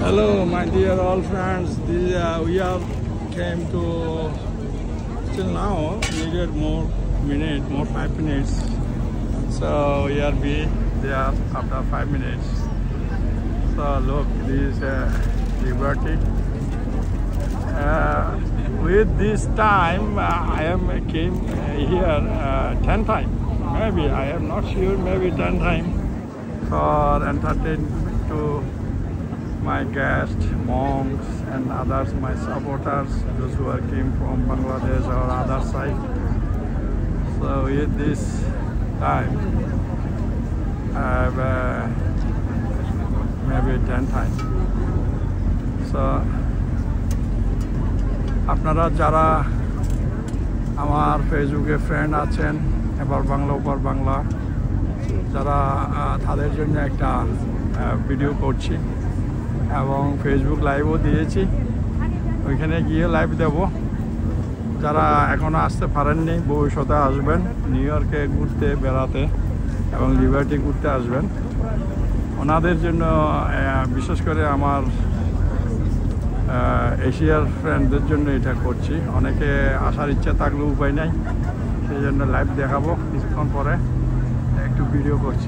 Hello, my dear all friends. We are came to till now needed more 5 minutes. So we are be there after 5 minutes. So look, this Liberty. With this time, I came here 10 times. Maybe I am not sure. Maybe 10 times for entertainment to my guests, monks, and others, my supporters, those who came from Bangladesh or other side. So with this time, I have maybe 10 times. So, আপনারা যারা আমার ফেসবুকে friend আছেন এবার বাংলা ওপার বাংলা যারা তাদের জন্য একটা ভিডিও করছি এবং ফেসবুক লাইভও দিয়েছি ওইখানে গিয়ে লাইভ দেব যারা এখনো আসতে পারেননি ভবিষ্যতে আসবেন নিউ ইয়র্কে ঘুরতে বেড়াতে এবং লিবার্টি ঘুরতে আসবেন ওনাদের জন্য বিশেষ করে আমার এশিয়ার ফ্রেন্ডদের জন্য এটা করছি অনেকে আসার ইচ্ছা থাকলেও উপায় নাই সেই জন্য লাইভ দেখাবো কিছুক্ষণ পরে একটু ভিডিও করছি।